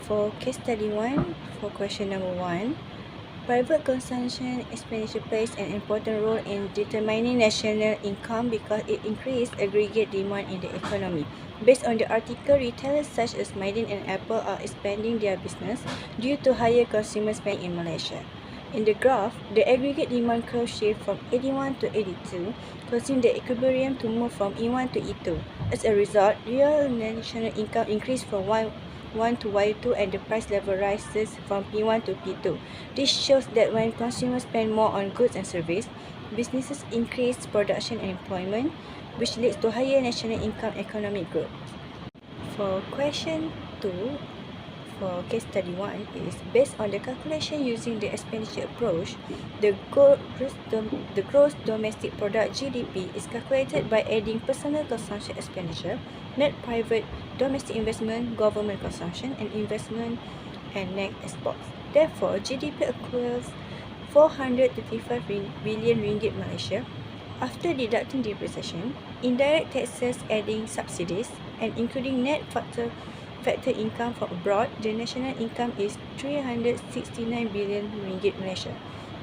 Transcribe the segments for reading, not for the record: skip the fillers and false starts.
For case study 1, for question number 1, private consumption expenditure plays an important role in determining national income because it increases aggregate demand in the economy. Based on the article, retailers such as Maiden and Apple are expanding their business due to higher consumer spending in Malaysia. In the graph, the aggregate demand curve shifts from 81 to 82, causing the equilibrium to move from E1 to E2. As a result, real national income increased from Y1 to Y2 and the price level rises from P1 to P2. This shows that when consumers spend more on goods and services, businesses increase production and employment, which leads to higher national income economic growth. For question 2, for case study 1 is based on the calculation using the expenditure approach, the gross domestic product GDP is calculated by adding personal consumption expenditure, net private domestic investment, government consumption, and investment and net exports. Therefore, GDP equals 435 billion ringgit Malaysia. After deducting depreciation, indirect taxes, adding subsidies, and including net factor income from abroad, the national income is 369 billion ringgit Malaysia.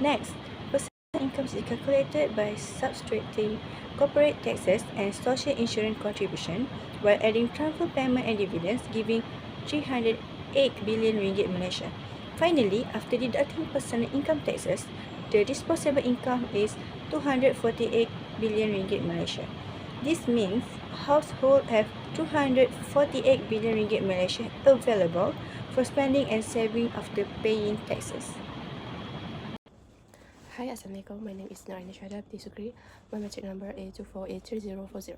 Next, personal income is calculated by subtracting corporate taxes and social insurance contribution while adding transfer payment and dividends, giving 308 billion ringgit Malaysia. Finally, after deducting personal income taxes, the disposable income is 248 billion ringgit Malaysia. This means households have 248 billion ringgit Malaysia available for spending and saving after paying taxes. Hi, Assalamualaikum. My name is Narayana Shadab Tisukri. My metric number is 2483040.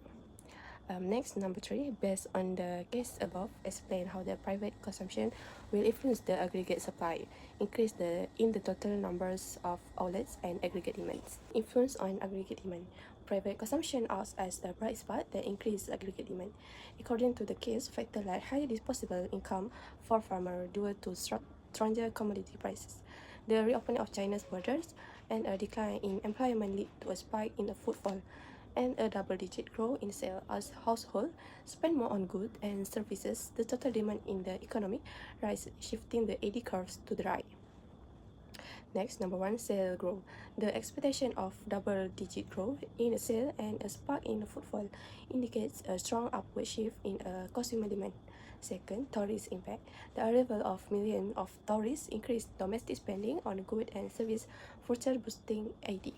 Next, number 3, based on the case above, explain how the private consumption will influence the aggregate supply, increase in the total numbers of outlets and aggregate demands. Influence on aggregate demand. Private consumption acts as the bright spot that increases aggregate demand. According to the case, factors like higher disposable income for farmers due to stronger commodity prices, the reopening of China's borders, and a decline in employment lead to a spike in the footfall and a double-digit growth in sales as households spend more on goods and services. The total demand in the economy rises, shifting the AD curves to the right. Next, number 1, sales growth. The expectation of double-digit growth in sales and a spark in footfall indicates a strong upward shift in consumer demand. Second, tourist impact. The arrival of millions of tourists increased domestic spending on goods and services, further boosting AD.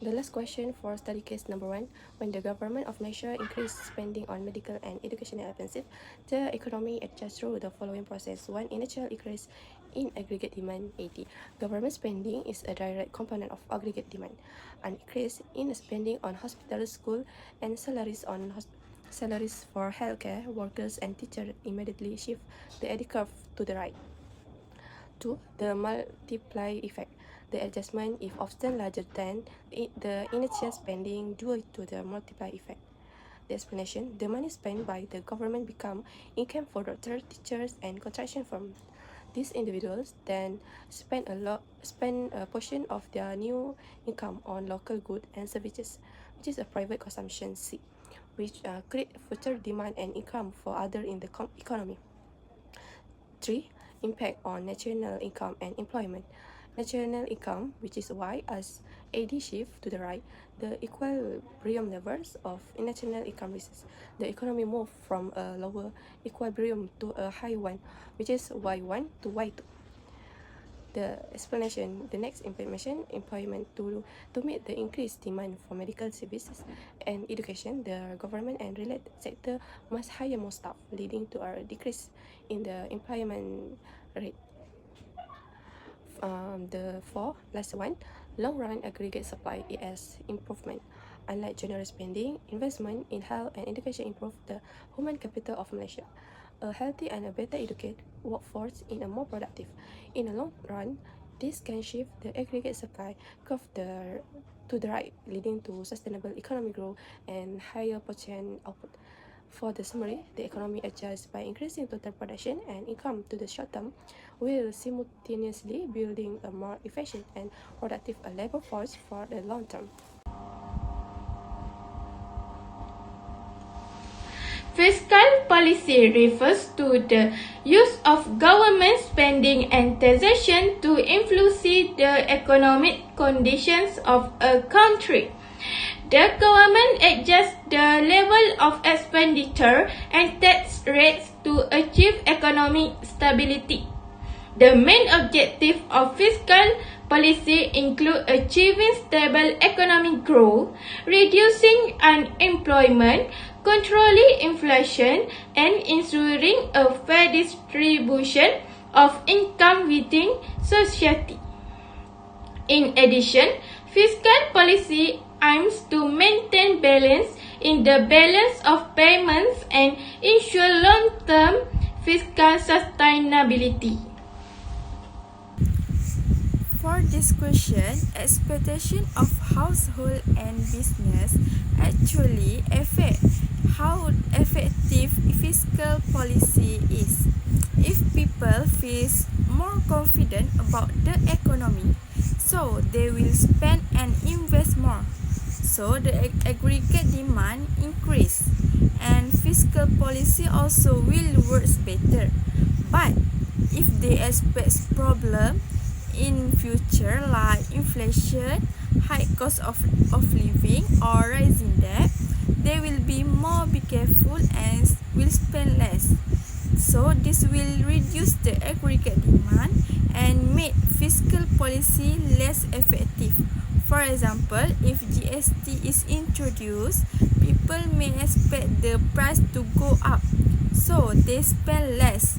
The last question for study case number 1, when the government of Malaysia increased spending on medical and educational expenses, the economy adjusts through the following process. 1, initial increase in aggregate demand, 80. Government spending is a direct component of aggregate demand. An increase in spending on hospitals, school, and salaries for healthcare workers and teachers immediately shift the AD curve to the right. 2, the multiply effect. The adjustment is often larger than the initial spending due to the multiply effect. The explanation: the money spent by the government become income for doctors, teachers, and construction firms. These individuals then spend a portion of their new income on local goods and services, which is a private consumption C, which create future demand and income for others in the economy. 3, impact on national income and employment. National income, which is Y, as AD shift to the right, the equilibrium levels of national income rises. The economy moves from a lower equilibrium to a high one, which is Y1 to Y2. The explanation: the next employment to meet the increased demand for medical services and education, the government and related sector must hire more staff, leading to a decrease in the employment rate. The 4, last one, long-run aggregate supply is improvement. Unlike general spending, investment in health and education improve the human capital of Malaysia. A healthy and a better educated workforce in a more productive. In the long run, this can shift the aggregate supply curve to the right, leading to sustainable economic growth and higher potential output. For the summary, the economy adjusts by increasing total production and income to the short term, while simultaneously building a more efficient and productive labor force for the long term. Fiscal policy refers to the use of government spending and taxation to influence the economic conditions of a country. The government adjusts the level of expenditure and tax rates to achieve economic stability. The main objective of fiscal policy include achieving stable economic growth, reducing unemployment, controlling inflation, and ensuring a fair distribution of income within society. In addition, fiscal policy aims to maintain balance in the balance of payments and ensure long-term fiscal sustainability. For this question, expectation of household and business actually affect how effective fiscal policy is. If people feel more confident about the economy, so they will spend and invest more. So the aggregate demand increase and fiscal policy also will work better. But if they expect problem in future like inflation, high cost of living or rising debt, they will be more be careful and will spend less. So this will reduce the aggregate demand and make fiscal policy less effective. For example, if GST is introduced, people may expect the price to go up, so they spend less.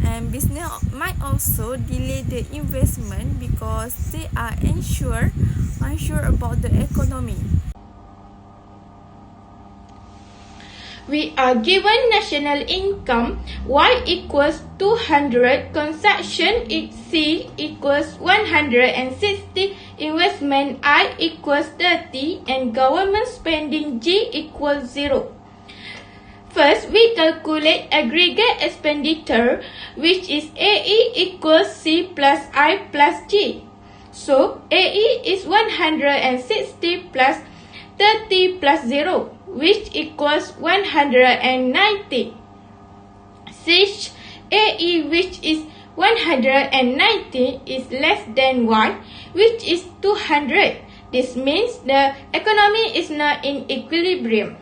And business might also delay the investment because they are unsure about the economy. We are given national income Y equals 200, consumption C equals 160, investment I equals 30, and government spending G equals 0. First, we calculate aggregate expenditure, which is AE equals C plus I plus G. So, AE is 160 plus 30 plus 0, which equals 190. Since AE, which is 190, is less than Y, which is 200. This means the economy is not in equilibrium.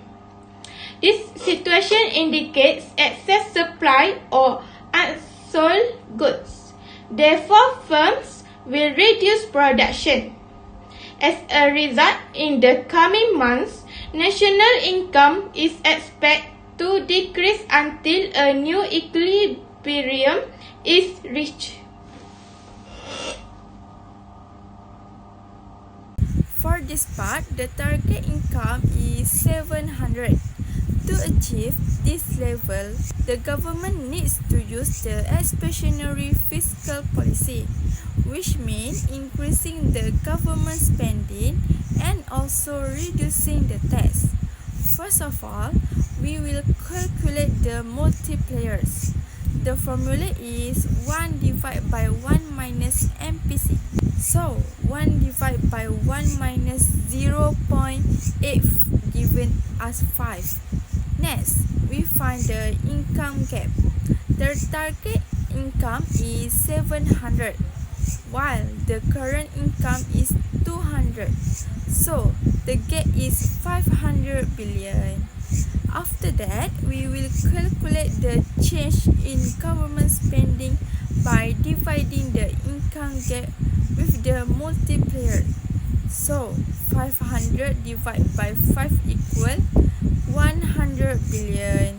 This situation indicates excess supply or unsold goods. Therefore, firms will reduce production. As a result, in the coming months, national income is expected to decrease until a new equilibrium is reached. For this part, the target income is 700. To achieve this level, the government needs to use the expansionary fiscal policy, which means increasing the government spending and also reducing the tax. First of all, we will calculate the multipliers. The formula is 1 divided by 1 minus MPC. So, 1 divided by 1 minus 0.8 given us 5. Next, we find the income gap. The target income is 700, while the current income is 200. So, the gap is 500 billion. After that, we will calculate the change in government spending by dividing the income gap with the multiplier. So, 500 divided by 5 equal 100 billion.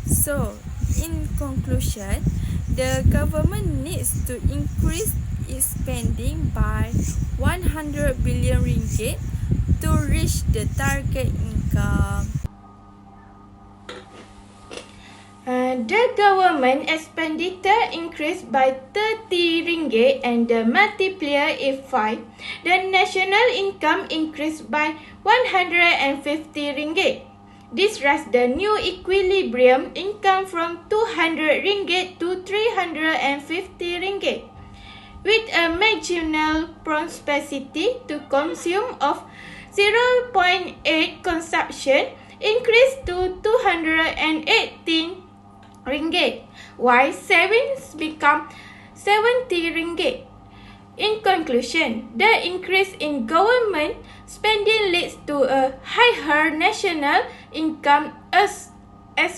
So, in conclusion, the government needs to increase its spending by 100 billion ringgit to reach the target income. The government expenditure increased by 30 ringgit and the multiplier is 5. The national income increased by 150 ringgit. This raises the new equilibrium income from 200 ringgit to 350 ringgit. With a marginal propensity to consume of 0.8 consumption increased to 218 ringgit, while savings become 70 ringgit. In conclusion, the increase in government spending leads to a higher national income as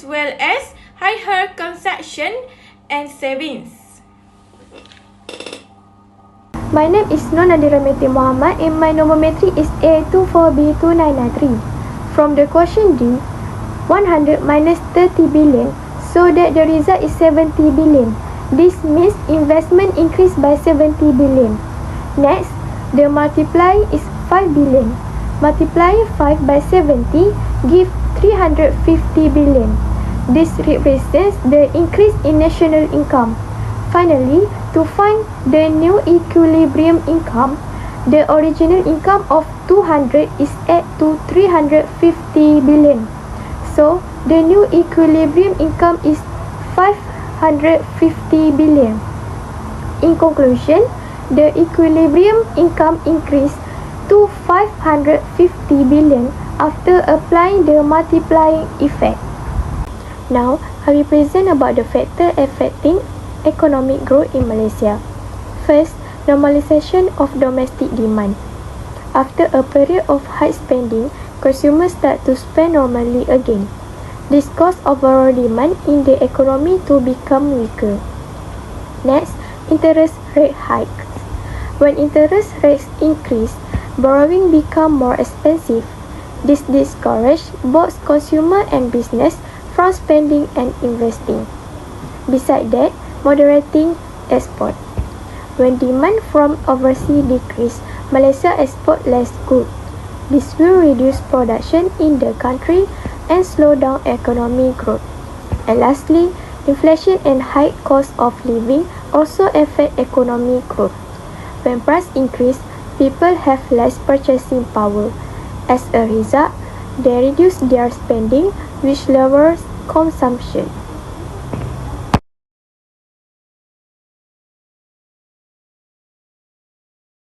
well as higher consumption and savings. My name is Nona Dirameti Muhammad and my nomometry is A24B2993. From the question D, 100 minus 30 billion, so that the result is 70 billion. This means investment increased by 70 billion. Next, the multiply is 5 billion. Multiplying 5 by 70 gives 350 billion. This represents the increase in national income. Finally, to find the new equilibrium income, the original income of 200 is added to 350 billion. So, the new equilibrium income is 550 billion. In conclusion, the equilibrium income increased to 550 billion after applying the multiplying effect. Now, I will present about the factor affecting economic growth in Malaysia. First, normalization of domestic demand. After a period of high spending, consumers start to spend normally again. This caused overall demand in the economy to become weaker. Next, interest rate hikes. When interest rates increase, borrowing become more expensive. This discourages both consumer and business from spending and investing. Besides that, moderating export. When demand from overseas decrease, Malaysia export less goods. This will reduce production in the country and slow down economic growth. And lastly, inflation and high cost of living also affect economic growth. When price increase, people have less purchasing power. As a result, they reduce their spending, which lowers consumption.